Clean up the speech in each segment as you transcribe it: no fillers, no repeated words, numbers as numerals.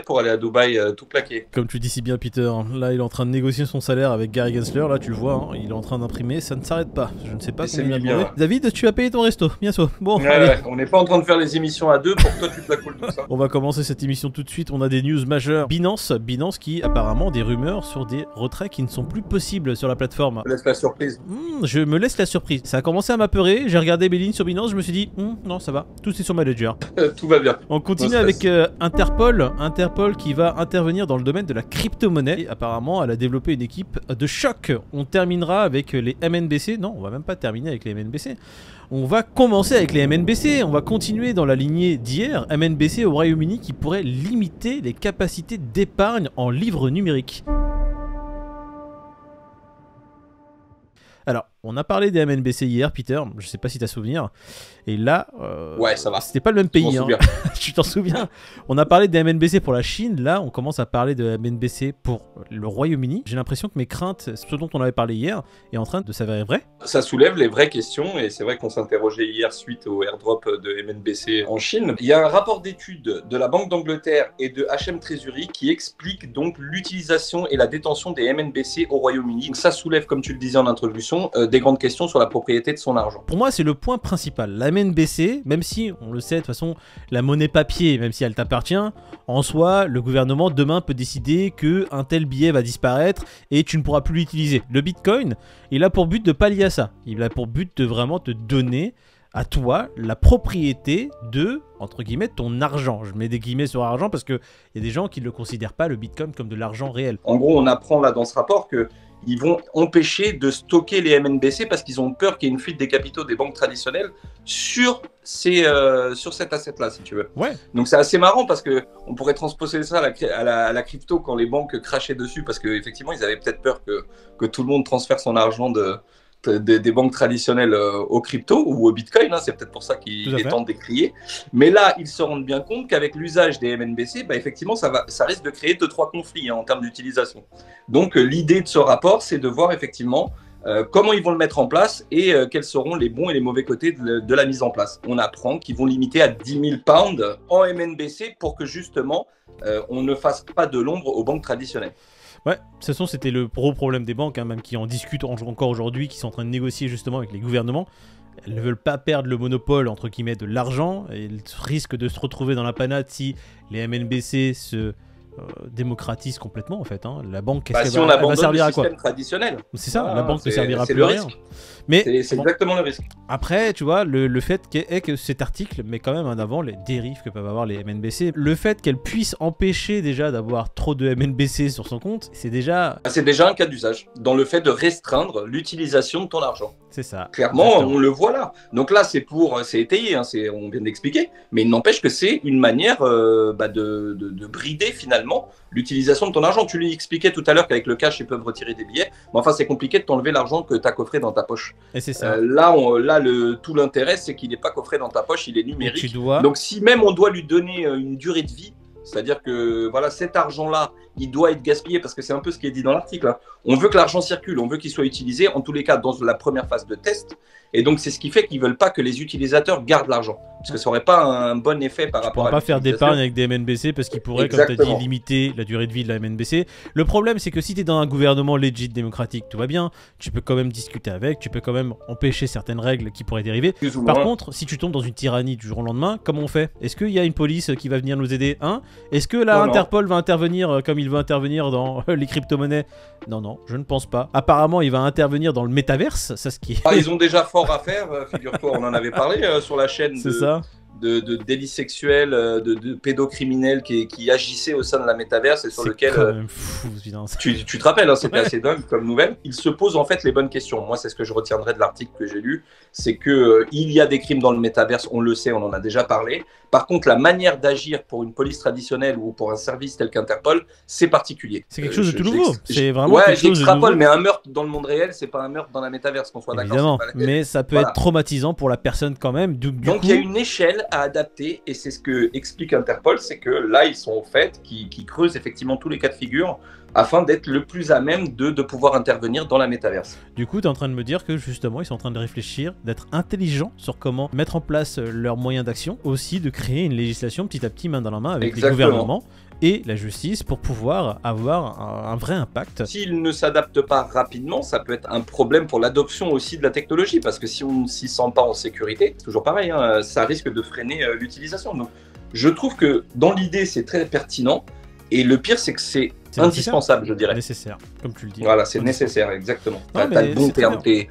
pour aller à Dubaï tout claqué. Comme tu dis si bien Peter, là il est en train de négocier son salaire avec Gary Gensler, là tu le vois, hein, il est en train d'imprimer, ça ne s'arrête pas. Je ne sais pas combien il a demandé. Ouais. David, tu as payé ton resto, bientôt. Bon, Ouais, allez. ouais, on n'est pas en train de faire les émissions à deux pour que toi tu te la coules tout ça. On va commencer cette émission tout de suite, on a des news majeures. Binance qui apparemment des rumeurs sur des retraits qui ne sont plus possibles sur la plateforme. Je laisse la surprise. Je me laisse la surprise. Ça a commencé à m'apeurer, j'ai regardé mes lignes sur Binance, je me suis dit, non ça va, tout est sur ma ledger. Tout va bien. On continue avec Interpol qui va intervenir dans le domaine de la crypto-monnaie. Et apparemment, elle a développé une équipe de choc. On terminera avec les MNBC. Non, on va même pas terminer avec les MNBC. On va commencer avec les MNBC. On va continuer dans la lignée d'hier. MNBC au Royaume-Uni qui pourrait limiter les capacités d'épargne en livres numériques. Alors, on a parlé des MNBC hier, Peter, je sais pas si t'as souvenir. Et là, ouais, ça va. C'était pas le même pays, hein. Tu t'en souviens? On a parlé des MNBC pour la Chine, là on commence à parler de MNBC pour le Royaume-Uni. J'ai l'impression que mes craintes, ce dont on avait parlé hier, est en train de s'avérer vrai. Ça soulève les vraies questions, et c'est vrai qu'on s'interrogeait hier suite au airdrop de MNBC en Chine. Il y a un rapport d'études de la Banque d'Angleterre et de HM Treasury qui explique donc l'utilisation et la détention des MNBC au Royaume-Uni. Ça soulève, comme tu le disais en introduction, des grandes questions sur la propriété de son argent. Pour moi, c'est le point principal. La MNBC, même si, on le sait, de toute façon, la monnaie papier, même si elle t'appartient, en soi, le gouvernement demain peut décider qu'un tel billet va disparaître et tu ne pourras plus l'utiliser. Le Bitcoin, il a pour but de pallier à ça. Il a pour but de vraiment te donner à toi la propriété de, entre guillemets, ton argent. Je mets des guillemets sur argent parce qu'il y a des gens qui ne le considèrent pas, le Bitcoin, comme de l'argent réel. En gros, on apprend là dans ce rapport que ils vont empêcher de stocker les MNBC parce qu'ils ont peur qu'il y ait une fuite des capitaux des banques traditionnelles sur cet asset-là, si tu veux. Ouais. Donc c'est assez marrant parce qu'on pourrait transposer ça à la crypto quand les banques crachaient dessus parce qu'effectivement, ils avaient peut-être peur que tout le monde transfère son argent des banques traditionnelles au crypto ou au Bitcoin, hein, c'est peut-être pour ça qu'il est temps de décrier. Mais là, ils se rendent bien compte qu'avec l'usage des MNBC, bah, effectivement, ça risque de créer 2-3 conflits en termes d'utilisation. Donc l'idée de ce rapport, c'est de voir effectivement comment ils vont le mettre en place et quels seront les bons et les mauvais côtés de la mise en place. On apprend qu'ils vont limiter à 10 000 pounds en MNBC pour que justement on ne fasse pas de l'ombre aux banques traditionnelles. Ouais, de toute façon c'était le gros problème des banques, hein, même qui en discutent encore aujourd'hui, qui sont en train de négocier justement avec les gouvernements. Elles ne veulent pas perdre le monopole, entre guillemets, de l'argent, et elles risquent de se retrouver dans la panade si les MNBC se démocratisent complètement en fait. Hein. La banque, si on abandonne le système traditionnel. C'est ça, la banque ne servira plus à rien. Mais c'est exactement le risque. Après, tu vois, le fait que cet article met quand même en avant les dérives que peuvent avoir les MNBC. Le fait qu'elle puisse empêcher déjà d'avoir trop de MNBC sur son compte, c'est déjà... C'est déjà un cas d'usage, dans le fait de restreindre l'utilisation de ton argent. C'est ça. Clairement, exactement. On le voit là. Donc là, c'est étayé, hein, on vient d'expliquer, mais il n'empêche que c'est une manière de brider finalement l'utilisation de ton argent. Tu lui expliquais tout à l'heure qu'avec le cash, ils peuvent retirer des billets, mais enfin, c'est compliqué de t'enlever l'argent que tu as coffré dans ta poche. Et c'est ça. Tout l'intérêt, c'est qu'il n'est pas coffré dans ta poche, il est numérique. Dois... Donc si même on doit lui donner une durée de vie, c'est-à-dire que voilà, cet argent-là, il doit être gaspillé parce que c'est un peu ce qui est dit dans l'article. Hein. On veut que l'argent circule, on veut qu'il soit utilisé, en tous les cas, dans la première phase de test. Et donc, c'est ce qui fait qu'ils ne veulent pas que les utilisateurs gardent l'argent. Parce que ça n'aurait pas un bon effet par rapport à... Tu ne pourras pas faire d'épargne avec des MNBC parce qu'ils pourraient, comme tu as dit, limiter la durée de vie de la MNBC. Le problème, c'est que si tu es dans un gouvernement legit démocratique, tout va bien. Tu peux quand même discuter avec, tu peux quand même empêcher certaines règles qui pourraient dériver. Par contre, si tu tombes dans une tyrannie du jour au lendemain, comment on fait? Est-ce qu'il y a une police qui va venir nous aider, hein? Est-ce que là, Interpol va intervenir comme il veut intervenir dans les crypto-monnaies? Non, je ne pense pas. Apparemment, il va intervenir dans le métaverse, ça ce qui est... ils ont déjà fort à faire, figure-toi, on en avait parlé sur la chaîne de délits sexuels, de pédocriminels qui agissaient au sein de la métaverse et sur lequel tu te rappelles, hein, c'était assez dingue comme nouvelle. Il se pose en fait les bonnes questions. Moi, c'est ce que je retiendrai de l'article que j'ai lu, c'est que il y a des crimes dans le métaverse, on le sait, on en a déjà parlé. Par contre, la manière d'agir pour une police traditionnelle ou pour un service tel qu'Interpol, c'est particulier. C'est quelque chose de tout nouveau. C'est vraiment quelque chose de nouveau. J'extrapole, mais un meurtre dans le monde réel, c'est pas un meurtre dans la métaverse, qu'on soit d'accord. Évidemment, mais ça peut être traumatisant pour la personne quand même. Donc il y a une échelle à adapter, et c'est ce que explique Interpol, c'est que là, ils sont au fait, qui creusent effectivement tous les cas de figure afin d'être le plus à même de pouvoir intervenir dans la métaverse. Du coup, tu es en train de me dire que justement, ils sont en train de réfléchir, d'être intelligents sur comment mettre en place leurs moyens d'action, aussi de créer une législation petit à petit, main dans la main, avec les gouvernements, et la justice pour pouvoir avoir un vrai impact. S'ils ne s'adaptent pas rapidement, ça peut être un problème pour l'adoption aussi de la technologie, parce que si on ne s'y sent pas en sécurité, c'est toujours pareil, hein, ça risque de freiner l'utilisation. Donc, je trouve que dans l'idée, c'est très pertinent, et le pire, c'est que c'est indispensable, je dirais. Nécessaire, comme tu le dis. Voilà, c'est nécessaire, exactement. T'as le bon terme, t'es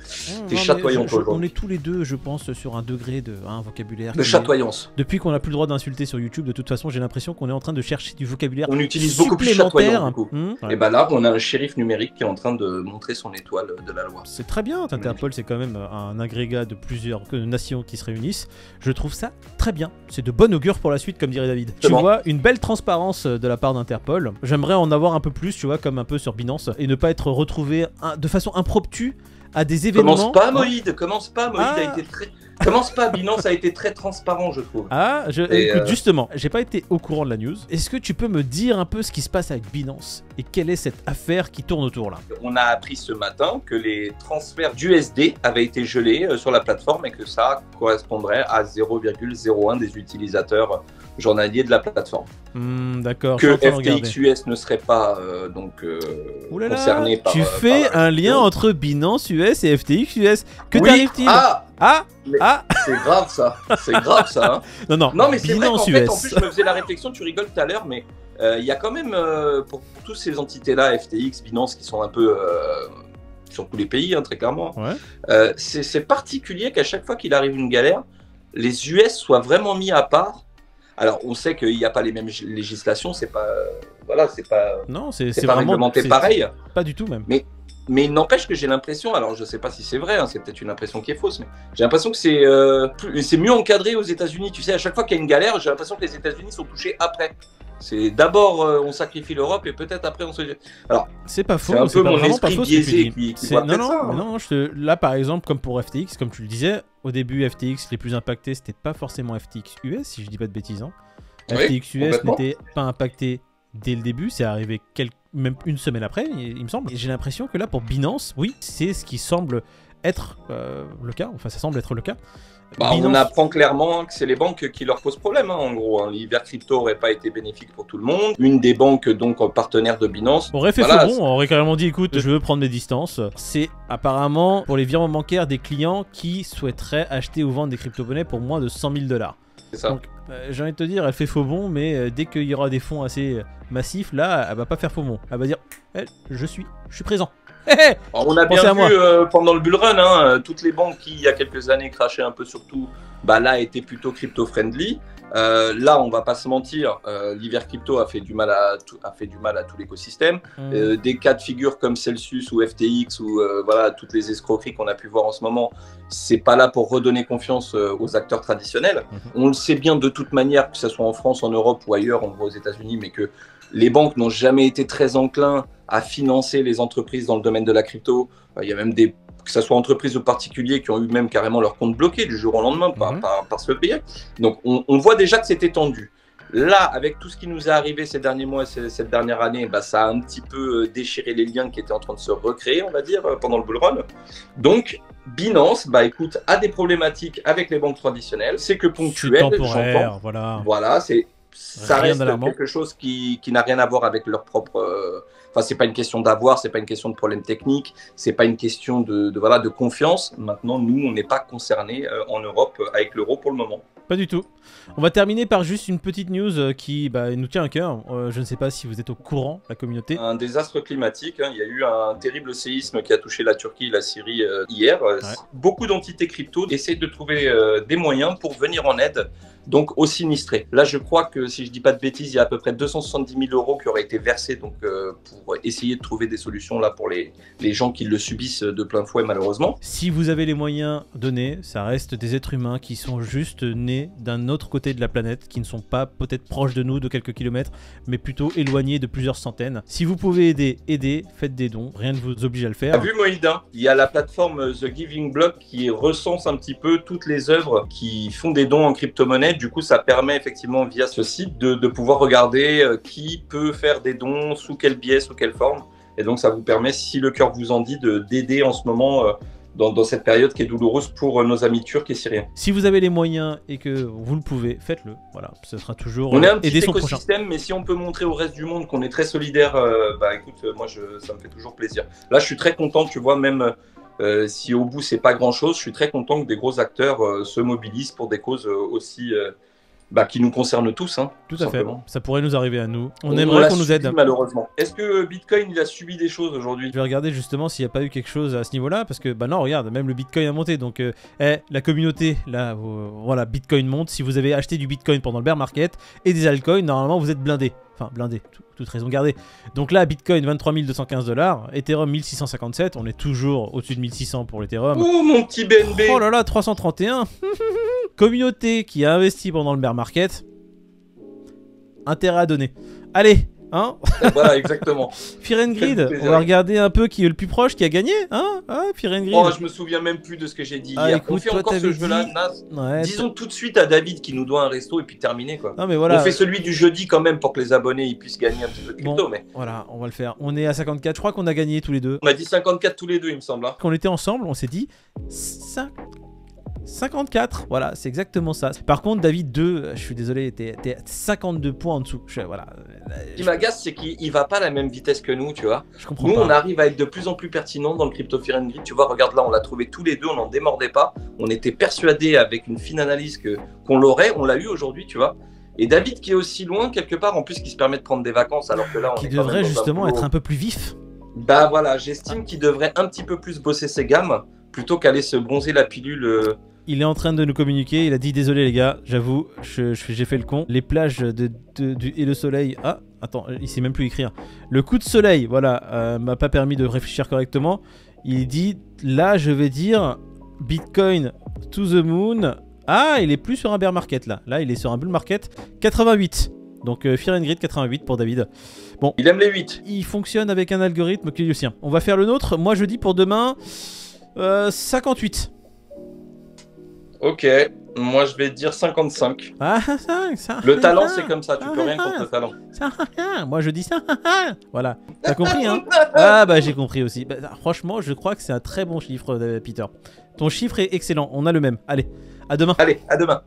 chatoyant aujourd'hui. On est tous les deux, je pense, sur un degré de vocabulaire. De chatoyance. Depuis qu'on n'a plus le droit d'insulter sur YouTube, de toute façon, j'ai l'impression qu'on est en train de chercher du vocabulaire. On utilise beaucoup plus chatoyant, du coup. Et bah là, on a un shérif numérique qui est en train de montrer son étoile de la loi. C'est très bien, Interpol, c'est quand même un agrégat de plusieurs nations qui se réunissent. Je trouve ça très bien. C'est de bon augure pour la suite, comme dirait David. Tu vois, une belle transparence de la part d'Interpol. J'aimerais en avoir un peu plus, tu vois, comme un peu sur Binance, et ne pas être retrouvé de façon impromptue à des événements. Commence pas, Moïd, commence pas, Moïd a été très... Commence pas, Binance a été très transparent, je trouve. Écoute, justement, j'ai pas été au courant de la news. Est-ce que tu peux me dire un peu ce qui se passe avec Binance et quelle est cette affaire qui tourne autour là? On a appris ce matin que les transferts d'USD avaient été gelés sur la plateforme et que ça correspondrait à 0,01 des utilisateurs journaliers de la plateforme. D'accord. Que FTX US ne serait pas concerné par... Tu fais un lien entre Binance US et FTX US. Que oui. t'arrive-t-il? C'est grave ça, c'est grave ça. Hein. Non, mais c'est vrai qu'en fait, en plus, je me faisais la réflexion, tu rigoles tout à l'heure, mais il y a quand même, pour toutes ces entités-là, FTX, Binance, qui sont un peu sur tous les pays, hein, très clairement, c'est particulier qu'à chaque fois qu'il arrive une galère, les US soient vraiment mis à part. Alors, on sait qu'il n'y a pas les mêmes législations, c'est pas, c'est pas, non, c'est pas vraiment réglementé pareil. Pas du tout même. Mais il n'empêche que j'ai l'impression, alors je sais pas si c'est vrai, hein, c'est peut-être une impression qui est fausse, mais j'ai l'impression que c'est mieux encadré aux États-Unis. Tu sais, à chaque fois qu'il y a une galère, j'ai l'impression que les États-Unis sont touchés après. C'est d'abord on sacrifie l'Europe et peut-être après on se. Alors c'est pas faux, c'est un peu mon vraiment esprit biaisé qui voit ça. Non, là par exemple, comme pour FTX, comme tu le disais, au début FTX les plus impactés c'était pas forcément FTX US, si je dis pas de bêtises. Hein. Oui, FTX US n'était pas impacté dès le début, c'est arrivé même une semaine après, il me semble. Et j'ai l'impression que là, pour Binance, oui, c'est ce qui semble être le cas. Enfin, ça semble être le cas. Binance... On apprend clairement que c'est les banques qui leur posent problème, hein, en gros. Hein. L'hiver crypto n'aurait pas été bénéfique pour tout le monde. Une des banques, donc, partenaire de Binance... aurait fait faux bon, on aurait carrément dit, écoute, je veux prendre mes distances. C'est apparemment pour les virements bancaires des clients qui souhaiteraient acheter ou vendre des crypto-monnaies pour moins de 100 000 $. C'est ça. Donc, j'ai envie de te dire, elle fait faux bon, mais dès qu'il y aura des fonds assez massifs, là, elle va pas faire faux bon. Elle va dire, je suis présent. Alors, on a bien vu pendant le bull run, hein, toutes les banques qui, il y a quelques années, crachaient un peu sur tout, là, étaient plutôt crypto-friendly. Là, on va pas se mentir, l'hiver crypto a fait du mal à tout l'écosystème. Des cas de figure comme Celsius ou FTX ou toutes les escroqueries qu'on a pu voir en ce moment, c'est pas là pour redonner confiance aux acteurs traditionnels. On le sait bien de toute manière, que ce soit en France, en Europe ou ailleurs, on le voit aux États-Unis, mais que les banques n'ont jamais été très enclins à financer les entreprises dans le domaine de la crypto. Il y a même que ce soit entreprises ou particuliers qui ont eu même carrément leur compte bloqué du jour au lendemain par ce pays. Donc on voit déjà que c'est étendu. Là, avec tout ce qui nous est arrivé ces derniers mois, cette dernière année, ça a un petit peu déchiré les liens qui étaient en train de se recréer, on va dire, pendant le bull run. Donc Binance, écoute, a des problématiques avec les banques traditionnelles. C'est que ponctuel, temporaire, voilà, ça reste quelque chose qui n'a rien à voir avec leur propre... Enfin, c'est pas une question d'avoir, c'est pas une question de problème technique, c'est pas une question de confiance. Maintenant, nous, on n'est pas concernés en Europe avec l'euro pour le moment. Pas du tout. On va terminer par juste une petite news qui nous tient à cœur. Je ne sais pas si vous êtes au courant, la communauté. Un désastre climatique. Hein. Il y a eu un terrible séisme qui a touché la Turquie et la Syrie hier. Beaucoup d'entités crypto essaient de trouver des moyens pour venir en aide donc aux sinistrés. Là, je crois que, si je dis pas de bêtises, il y a à peu près 270 000 € qui auraient été versés donc, pour essayer de trouver des solutions là, pour les gens qui le subissent de plein fouet, malheureusement. Si vous avez les moyens donnés, ça reste des êtres humains qui sont juste nés d'un autre côté de la planète, qui ne sont pas peut-être proches de nous de quelques kilomètres, mais plutôt éloignés de plusieurs centaines. Si vous pouvez aider, faites des dons, rien ne vous oblige à le faire. T'as vu Moïd, hein, il y a la plateforme The Giving Block qui recense un petit peu toutes les œuvres qui font des dons en crypto-monnaie. Du coup, ça permet effectivement via ce site de pouvoir regarder qui peut faire des dons, sous quel biais, sous quelle forme. Et donc, ça vous permet, si le cœur vous en dit, d'aider en ce moment dans cette période qui est douloureuse pour nos amis turcs et syriens. Si vous avez les moyens et que vous le pouvez, faites-le. Voilà, ce sera toujours on est un petit aider son prochain. Mais si on peut montrer au reste du monde qu'on est très solidaire, bah écoute, moi ça me fait toujours plaisir. Là, je suis très content, tu vois, même si au bout c'est pas grand-chose, je suis très content que des gros acteurs se mobilisent pour des causes aussi qui nous concernent tous. Hein, tout à fait. Ça pourrait nous arriver à nous. On aimerait aimerait qu'on nous aide. Malheureusement. Est-ce que Bitcoin il a subi des choses aujourd'hui? Je vais regarder justement s'il n'y a pas eu quelque chose à ce niveau-là, parce que bah non, regarde, même le Bitcoin a monté. Donc la communauté, là, voilà, Bitcoin monte. Si vous avez acheté du Bitcoin pendant le bear market et des altcoins, normalement vous êtes blindé. Enfin, blindé, toute raison gardée. Donc là, Bitcoin 23 215 $, Ethereum 1657, on est toujours au-dessus de 1600 pour l'Ethereum. Oh mon petit BNB! Oh là là, 331. Communauté qui a investi pendant le bear market, intérêt à donner. Allez, hein? Voilà, exactement. Fear and Greed, on va regarder un peu qui est le plus proche, qui a gagné, hein? Fear and Greed. Oh, je me souviens même plus de ce que j'ai dit hier. Écoute, on fait encore ce jeu-là, Nas. Ouais, disons tout de suite à David qui nous doit un resto et puis terminer, quoi. Non, mais voilà. On fait celui du jeudi quand même pour que les abonnés ils puissent gagner un petit peu de crypto. Bon, mais... Voilà, on va le faire. On est à 54, je crois qu'on a gagné tous les deux. On a dit 54 tous les deux, il me semble. Hein. Quand on était ensemble, on s'est dit 54, voilà, c'est exactement ça. Par contre, David 2, je suis désolé, t'es 52 points en dessous. Voilà. Ce qui m'agace, c'est qu'il va pas à la même vitesse que nous, tu vois. Je comprends nous, pas. On arrive à être de plus en plus pertinent dans le Crypto Fear and Greed. Tu vois, regarde là, on l'a trouvé tous les deux, on n'en démordait pas. On était persuadés avec une fine analyse qu'on l'aurait, on l'a eu aujourd'hui, tu vois. Et David qui est aussi loin, quelque part, en plus, qui se permet de prendre des vacances, alors que là, on qui devrait justement être un peu plus vif. Bah voilà, j'estime qu'il devrait un petit peu plus bosser ses gammes, plutôt qu'aller se bronzer la pilule. Il est en train de nous communiquer, il a dit désolé les gars, j'avoue, j'ai fait le con. Les plages et le soleil... Ah, attends, il sait même plus écrire. Le coup de soleil, voilà, m'a pas permis de réfléchir correctement. Il dit, là je vais dire Bitcoin to the moon. Ah, il est plus sur un bear market là. Là, il est sur un bull market 88. Donc Fear and Greed 88 pour David. Bon, il aime les 8. Il fonctionne avec un algorithme qui est le sien. On va faire le nôtre. Moi je dis pour demain 58. Ok, moi je vais dire 55. Ah, le talent c'est comme ça, tu peux rien contre le talent. Moi je dis ça. Voilà, t'as compris hein? Ah bah j'ai compris aussi. Bah, franchement je crois que c'est un très bon chiffre Peter. Ton chiffre est excellent, on a le même. Allez, à demain. Allez, à demain.